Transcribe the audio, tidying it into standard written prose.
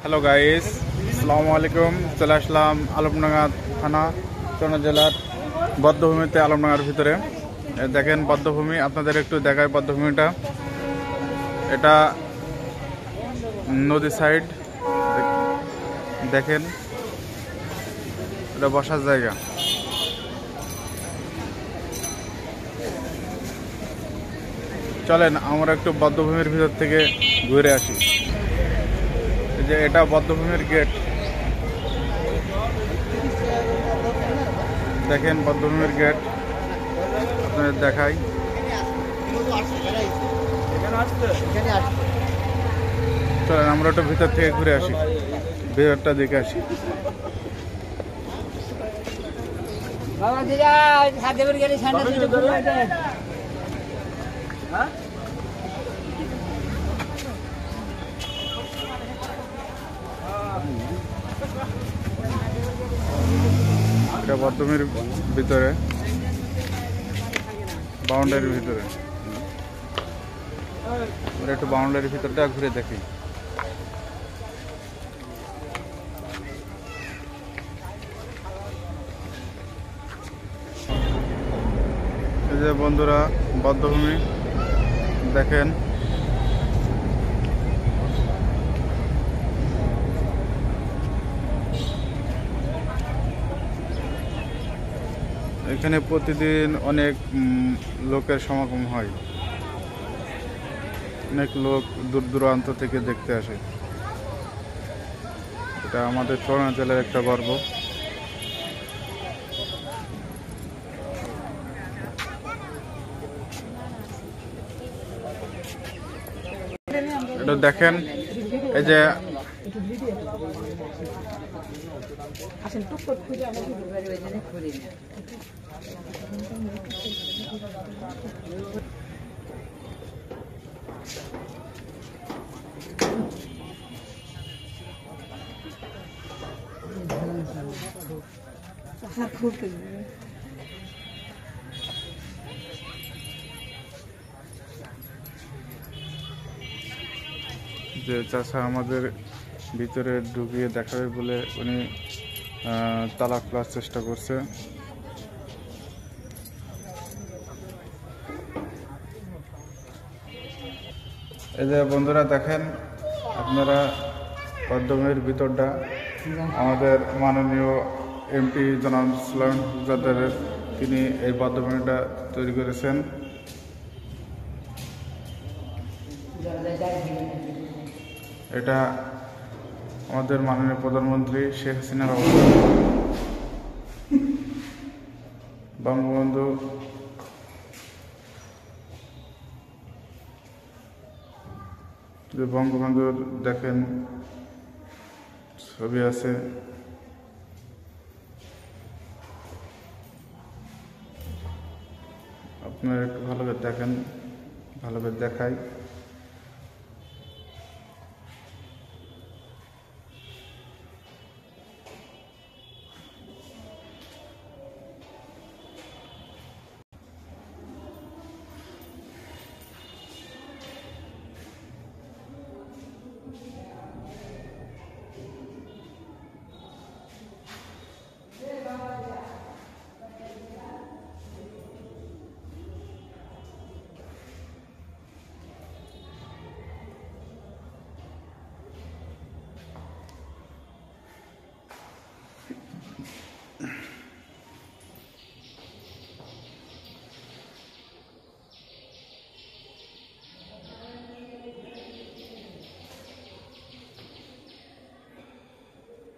Hello guys, আসসালামু আলাইকুম। চলে আসলাম আলমডাঙ্গা থানা চুয়াডাঙ্গা জেলার বদ্ধভূমিতে। আলমডাঙ্গার ভিতরে দেখেন বদ্ধভূমি, আপনাদের একটু দেখায় বদ্ধভূমিটা। এটা নদী সাইড, দেখেন এটা বসার জায়গা। চলেন আমরা একটু বদ্ধভূমির ভিতর থেকে ঘুরে আসি। এই যে এটা বদ্ধভূমির গেট, দেখেন বদ্ধভূমির গেট আপনাদের দেখাই। চলেন আমরা একটু ভিতর থেকে ঘুরে আসি, ভিতরটা দেখে আসি। এটা বদ্ধভূমির ভিতরে, বাউন্ডারির ভিতরে। একটু বাউন্ডারির ভিতরটা ঘুরে দেখি। এই যে বন্ধুরা বদ্ধভূমি দেখেন, এখানে প্রতিদিন অনেক লোকের সমাগম হয়, অনেক লোক দূর দূরান্ত থেকে দেখতে আসে। এটা আমাদের চুয়াডাঙ্গা জেলার একটা গর্ব। এটা দেখেন, এই যে যে চাষা আমাদের ভিতরে ঢুকিয়ে দেখাবে বলে উনি তালা খোলার চেষ্টা করছে। এই যে বন্ধুরা দেখেন আপনারা বদ্ধভূমির ভিতরটা, আমাদের মাননীয় এমপি জনাব সুলাইমান যাদের তিনি এই বদ্ধভূমিটা তৈরি করেছেন। এটা আমাদের মাননীয় প্রধানমন্ত্রী শেখ হাসিনার অবদান। বঙ্গবন্ধু বঙ্গবন্ধুর দেখেন ছবি আছে। আপনারা একটু ভালো করে দেখেন, ভালো করে দেখাই।